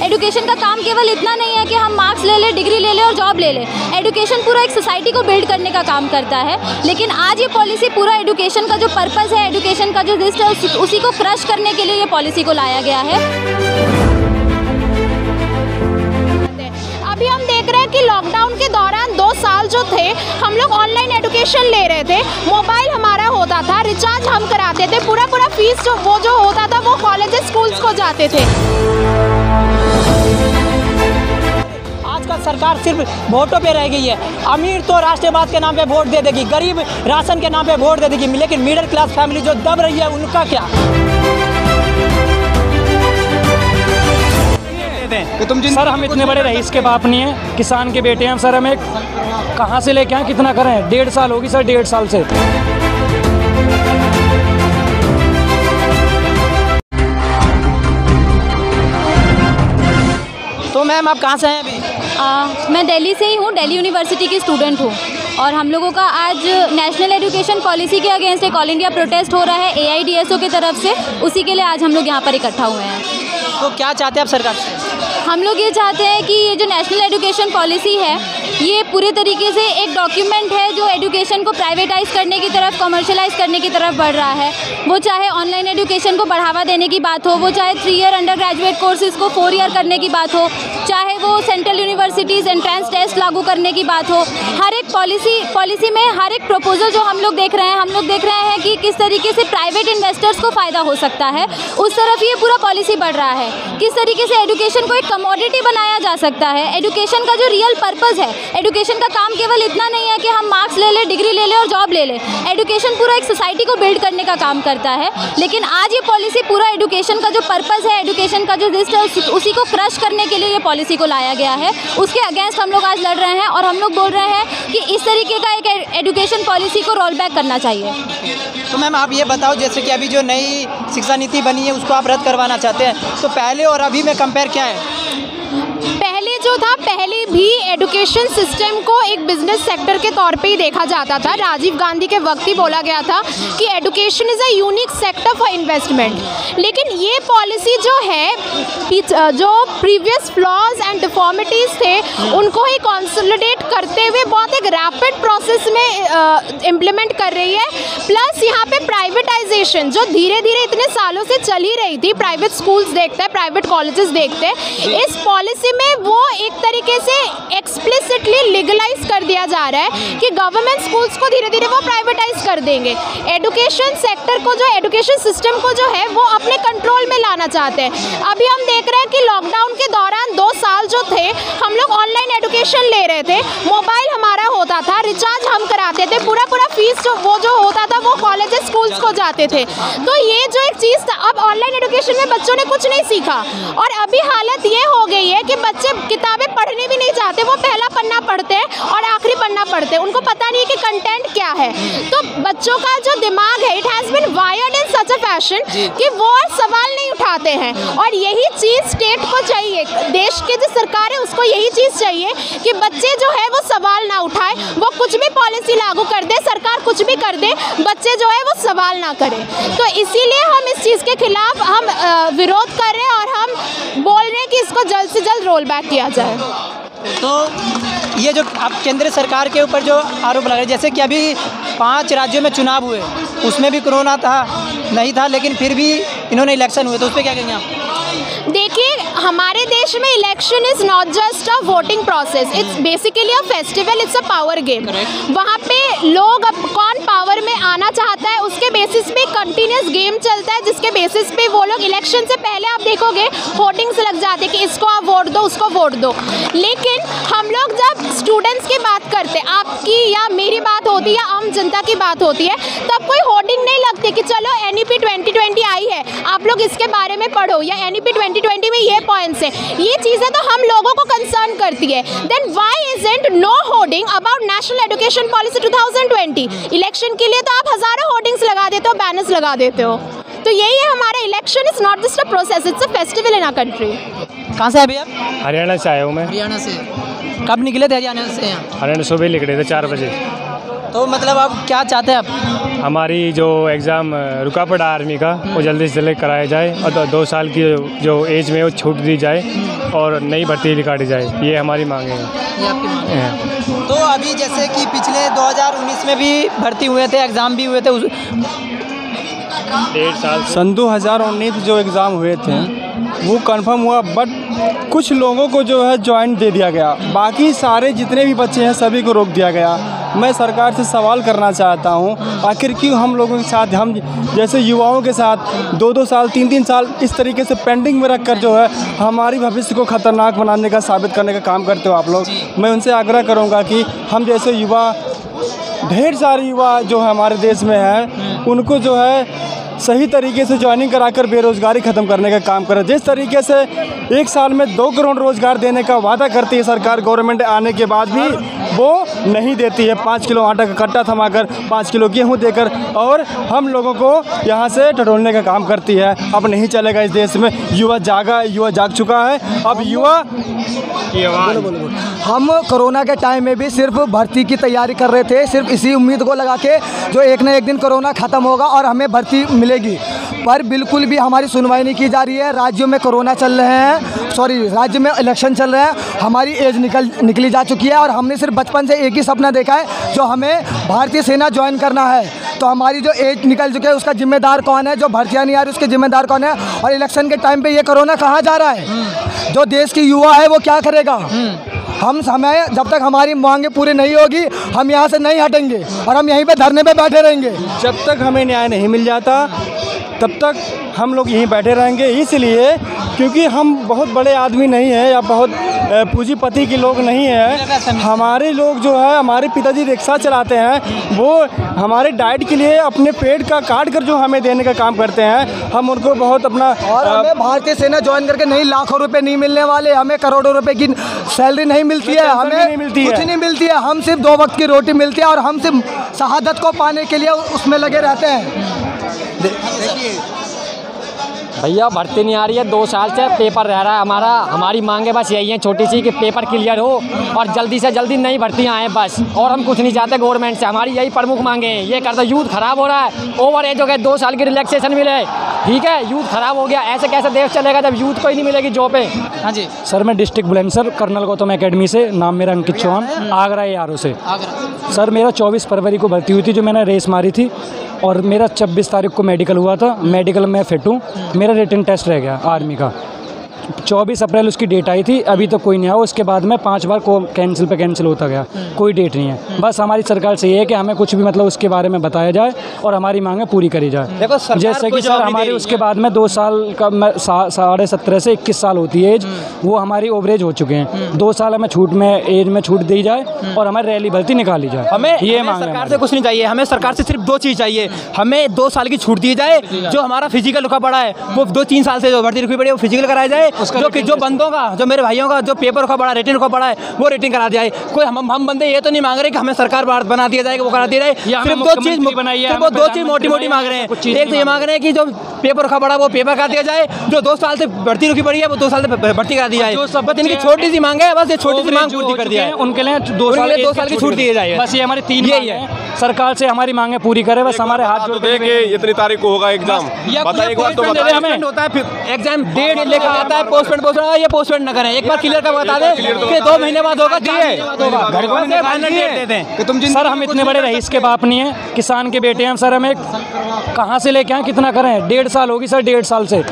Education का काम केवल इतना नहीं है कि हम मार्क्स ले लें, डिग्री ले लें और जॉब ले लें। एजुकेशन पूरा एक सोसाइटी को बिल्ड करने का काम करता है। लेकिन आज ये पॉलिसी पूरा एजुकेशन का जो पर्पस है, एजुकेशन का जो रिस्ट है, उसी को क्रश करने के लिए ये पॉलिसी को लाया गया है। अभी हम देख रहे हैं कि लॉकडाउन के दौरान 2 साल जो थे हम लोग ऑनलाइन एजुकेशन ले रहे थे। मोबाइल हमारा होता था, रिचार्ज हम कराते थे, पूरा फीस जो होता था वो कॉलेजेस स्कूल्स को जाते थे। आजकल सरकार सिर्फ वोटों पे रह गई है। अमीर तो राष्ट्रवाद के नाम पे वोट दे देगी, गरीब राशन के नाम पे वोट दे देगी, लेकिन मिडिल क्लास फैमिली जो दब रही है उनका क्या? सर हम इतने बड़े रईस के बाप नहीं है, किसान के बेटे हैं सर। हमें कहाँ से लेके आए, कितना करें? 1.5 साल होगी सर, 1.5 साल से। तो मैम आप कहाँ से हैं अभी? मैं दिल्ली से ही हूँ, दिल्ली यूनिवर्सिटी की स्टूडेंट हूँ। और हम लोगों का आज नेशनल एजुकेशन पॉलिसी के अगेंस्ट एक ऑल इंडिया प्रोटेस्ट हो रहा है AIDSO की तरफ से। उसी के लिए आज हम लोग यहाँ पर इकट्ठा हुए हैं। तो क्या चाहते हैं आप सरकार से? हम लोग ये चाहते हैं कि ये जो नेशनल एजुकेशन पॉलिसी है ये पूरे तरीके से एक डॉक्यूमेंट है जो एजुकेशन को प्राइवेटाइज करने की तरफ, कमर्शलाइज करने की तरफ बढ़ रहा है। वो चाहे ऑनलाइन एजुकेशन को बढ़ावा देने की बात हो, वो चाहे 3 ईयर अंडर ग्रेजुएट कोर्सेज़ को 4 ईयर करने की बात हो, चाहे वो सेंट्रल यूनिवर्सिटीज़ एंट्रेंस टेस्ट लागू करने की बात हो। हर एक पॉलिसी में हर एक प्रपोजल जो हम लोग देख रहे हैं कि किस तरीके से प्राइवेट इन्वेस्टर्स को फ़ायदा हो सकता है, उस तरफ ये पूरा पॉलिसी बढ़ रहा है। किस तरीके से एजुकेशन को एक कमोडिटी बनाया जा सकता है। एजुकेशन का जो रियल पर्पस है, एजुकेशन का काम केवल इतना नहीं है कि हम मार्क्स ले लें, डिग्री ले लें और जॉब ले लें। एजुकेशन पूरा एक सोसाइटी को बिल्ड करने का काम करता है। लेकिन आज ये पॉलिसी पूरा एजुकेशन का जो पर्पस है, एजुकेशन का जो रिस्ट है, उसी को क्रश करने के लिए ये पॉलिसी को लाया गया है। उसके अगेंस्ट हम लोग आज लड़ रहे हैं और हम लोग बोल रहे हैं कि इस तरीके का एक एजुकेशन पॉलिसी को रोल बैक करना चाहिए। तो मैम आप ये बताओ, जैसे कि अभी जो नई शिक्षा नीति बनी है उसको आप रद्द करवाना चाहते हैं, तो पहले और अभी में कंपेयर क्या है? पहले भी एजुकेशन सिस्टम को एक बिजनेस सेक्टर के तौर पे ही देखा जाता था। राजीव गांधी के वक्त ही बोला गया था कि education is a unique sector for investment. लेकिन ये पॉलिसी जो है, जो प्रीवियस फ्लॉज एंड डिफॉर्मिटीज़ थे उनको ही कंसोलिडेट करते हुए बहुत एक रैपिड प्रोसेस में इम्प्लीमेंट कर रही है। प्लस यहाँ पे प्राइवेटाइजेशन जो धीरे धीरे इतने सालों से चली रही थी, प्राइवेट स्कूल्स देखते हैं, प्राइवेट कॉलेजेस देखते हैं, इस पॉलिसी में वो एक तरीके से एक्सप्लिसिटली लीगलाइज कर दिया जा रहा है कि गवर्नमेंट स्कूल्स को धीरे धीरे वो प्राइवेटाइज कर देंगे। एजुकेशन सेक्टर को, जो एजुकेशन सिस्टम को जो है वो अपने कंट्रोल में लाना चाहते हैं। अभी हम देख रहे हैं कि लॉकडाउन के दौरान 2 साल जो थे हम लोग ऑनलाइन एजुकेशन ले रहे थे। मोबाइल हमारा होता था, रिचार्ज हम कराते थे, पूरा फीस जो होता था वो कॉलेजेस स्कूल्स को जाते थे। तो ये जो एक चीज़ था, अब ऑनलाइन एजुकेशन में बच्चों ने कुछ नहीं सीखा और अभी हालत ये हो गई है कि बच्चे किताबें पढ़ने भी नहीं चाहते। वो पहला पन्ना पढ़ते हैं और आखिरी पन्ना पढ़ते हैं, उनको पता नहीं है कि कंटेंट क्या है। तो बच्चों का जो दिमाग है, it has been wired in such a fashion कि वो सवाल नहीं उठाते हैं। और यही चीज़ स्टेट को चाहिए, देश की जो सरकार है उसको यही चीज़ चाहिए कि बच्चे जो है वो सवाल ना उठाए, वो कुछ भी पॉलिसी लागू कर दे, सरकार कुछ भी कर दे, बच्चे जो है वो सवाल ना करें। तो इसीलिए हम इस चीज़ के खिलाफ हम विरोध कर रहे हैं और हम बोल रहे हैं कि इसको जल्द से जल्द रोल बैक किया जाए। तो ये जो अब केंद्र सरकार के ऊपर जो आरोप लग रहे हैं, जैसे कि अभी 5 राज्यों में चुनाव हुए, उसमें भी कोरोना नहीं था, लेकिन फिर भी इन्होंने इलेक्शन हुए, तो उस पर क्या कहेंगे आप? देखिए, हमारे देश में election is not just a voting process, it's basically a festival, it's a power game. वहाँ पे लोग, अब कौन पावर में आना चाहता है उसके बेसिस पे कंटिन्यूस गेम चलता है, जिसके बेसिस पे वो लोग इलेक्शन से पहले आप देखोगे होर्डिंग्स लग जाते कि इसको आप वोट दो, उसको वोट दो। लेकिन हम लोग जब स्टूडेंट्स की बात करते, आपकी या मेरी बात होती है या आम जनता की बात होती है, तब कोई होर्डिंग नहीं लगती कि चलो NEP 2020 आई है, आप लोग इसके बारे में पढ़ो, या NEP 2020 में ये पॉइंट्स है। ये चीज़ें तो हम लोगों को कंसर्न करती है। Then why isn't no hoarding about national education policy 2020? Election के लिए तो आप हज़ारों होर्डिंग्स लगा देते हो, बैनर्स लगा देते हो। तो यही है हमारा election is not just a process, it's a festival in our country. कहाँ से अभी आप? हरियाणा से आया हूँ मैं। हरियाणा से कब निकले थे हरियाणा से यहाँ? हरियाणा सुबह निकले थे 4 बजे। तो मतलब आप क्या चाहते हैं आप? हमारी जो एग्ज़ाम रुका पड़ा आर्मी का वो जल्दी से जल्दी कराया जाए और 2 साल की जो एज में वो छूट दी जाए और नई भर्ती निकाली जाए, ये हमारी मांगे हैं। ये आपकी मांग है। तो अभी जैसे कि पिछले 2019 में भी भर्ती हुए थे, एग्ज़ाम भी हुए थे, 1.5 साल सन 2019 जो एग्ज़ाम हुए थे वो कंफर्म हुआ, बट कुछ लोगों को जो है जॉइंट दे दिया गया, बाकी सारे जितने भी बच्चे हैं सभी को रोक दिया गया। मैं सरकार से सवाल करना चाहता हूं, आखिर क्यों हम लोगों के साथ, हम जैसे युवाओं के साथ 2-2 साल 3-3 साल इस तरीके से पेंडिंग में रख कर जो है हमारी भविष्य को ख़तरनाक बनाने का, साबित करने का काम करते हो आप लोग। मैं उनसे आग्रह करूँगा कि हम जैसे युवा, ढेर सारे युवा जो है हमारे देश में हैं, उनको जो है सही तरीके से ज्वाइनिंग कराकर बेरोज़गारी ख़त्म करने का काम करें। जिस तरीके से 1 साल में 2 करोड़ रोज़गार देने का वादा करती है सरकार, गवर्नमेंट आने के बाद भी वो नहीं देती है। 5 किलो आटा का कट्टा थमाकर 5 किलो गेहूँ देकर और हम लोगों को यहाँ से टटोलने का काम करती है। अब नहीं चलेगा इस देश में। युवा जाग चुका है। अब युवा हम कोरोना के टाइम में भी सिर्फ भर्ती की तैयारी कर रहे थे, सिर्फ इसी उम्मीद को लगा के जो एक न एक दिन कोरोना ख़त्म होगा और हमें भर्ती मिलेगी, पर बिल्कुल भी हमारी सुनवाई नहीं की जा रही है। राज्यों में कोरोना चल रहे हैं, राज्य में इलेक्शन चल रहे हैं, हमारी एज निकली जा चुकी है और हमने सिर्फ बचपन से एक ही सपना देखा है, जो हमें भारतीय सेना ज्वाइन करना है। तो हमारी जो एज निकल चुकी है उसका जिम्मेदार कौन है? जो भर्तियाँ नहीं आ रही उसके जिम्मेदार कौन है? और इलेक्शन के टाइम पे ये कोरोना कहाँ जा रहा है? जो देश की युवा है वो क्या करेगा? हम समय जब तक हमारी मांगे पूरी नहीं होगी हम यहाँ से नहीं हटेंगे और हम यहीं पे धरने पे बैठे रहेंगे। जब तक हमें न्याय नहीं मिल जाता तब तक हम लोग यहीं बैठे रहेंगे। इसलिए क्योंकि हम बहुत बड़े आदमी नहीं हैं या बहुत पूंजीपति के लोग नहीं हैं। हमारे लोग जो है, हमारे पिताजी रिक्शा चलाते हैं, वो हमारे डाइट के लिए अपने पेट का काट कर जो हमें देने का काम करते हैं। हम उनको बहुत अपना, और हमें भारतीय सेना ज्वाइन करके नहीं लाखों रुपए नहीं मिलने वाले, हमें करोड़ों रुपए की सैलरी नहीं मिलती है, हमें कुछ नहीं मिलती है। हम सिर्फ 2 वक्त की रोटी मिलती है और हम सिर्फ शहादत को पाने के लिए उसमें लगे रहते हैं। भैया भर्ती नहीं आ रही है, 2 साल से पेपर रह रहा है हमारी मांगे बस यही है छोटी सी कि पेपर क्लियर हो और जल्दी से जल्दी नई भर्तियाँ आएँ बस। और हम कुछ नहीं चाहते गवर्नमेंट से, हमारी यही प्रमुख मांगे हैं। ये करता यूथ ख़राब हो रहा है, ओवर एज हो गए, 2 साल की रिलैक्सेशन मिले, ठीक है, यूथ ख़राब हो गया। ऐसे कैसे देश चलेगा जब यूथ को ही नहीं मिलेगी जॉब पे? हाँ जी सर, मैं district Bulandshahr colonel Gautam academy से, नाम मेरा अंकित चौहान, आगरा ARO से। सर, मेरा 24 फरवरी को भर्ती हुई थी, जो मैंने रेस मारी थी, और मेरा 26 तारीख को मेडिकल हुआ था। मेडिकल में फिट हूँ, मेरा रिटन टेस्ट रह गया आर्मी का। 24 अप्रैल उसकी डेट आई थी, अभी तो कोई नहीं आया। उसके बाद में 5 बार को कैंसिल पे कैंसिल होता गया, कोई डेट नहीं है। बस हमारी सरकार से ये है कि हमें कुछ भी मतलब उसके बारे में बताया जाए और हमारी मांगें पूरी करी जाए। देखो, जैसे कि सर हमारे उसके बाद में 2 साल का 17.5 से 21 साल होती है एज, वो हमारी ओवरेज हो चुके हैं। 2 साल हमें एज में छूट दी जाए और हमें रैली भर्ती निकाली जाए। हमें सरकार से कुछ नहीं चाहिए, हमें सरकार से सिर्फ 2 चीज़ चाहिए। हमें 2 साल की छूट दी जाए, जो हमारा फिजिकल रुका पड़ा है वो 2-3 साल से जो भर्ती रुकी पड़ी है वो फिजिकल कराया जाए, जो बंदों का, जो मेरे भाइयों का जो पेपर रुका पड़ा है, रेटिंग रुका पड़ा है, वो रेटिंग करा दिया जाए। कोई हम बंदे ये तो नहीं मांग रहे कि हमें सरकार बना दिया जाए, वो करा दिया जाए। सिर्फ 2 चीज़ मोटी मांग रहे हैं। एक तो ये मांग रहे हैं कि जो पेपर रुका पड़ा वो पेपर करा दिया जाए, जो 2 साल से भर्ती रुकी पड़ी है वो 2 साल से भर्ती करा दी जाए। बस इनकी छोटी सी मांग है, बस ये छोटी सी मांग पूरी कर दिया है। उनके लिए 2 साल की छूट दी जाए। बस ये हमारी 3 यही है, सरकार से हमारी मांगे पूरी करे, बस हमारे हाथ जोड़ के। इतनी तारीख को होगा एग्जाम, बताइए एक बार तो बताइए। हमें होता है एग्जाम डेट लेकर आता है, पोस्टपोन ये पोस्टपोन न करें, एक बार क्लियर कर बता दें कि 2 महीने बाद होगा, सर हम इतने बड़े रईस के बाप नहीं है, किसान के बेटे हैं सर। हमें कहाँ से लेके आए, कितना करें? 1.5 साल होगी सर, 1.5 साल से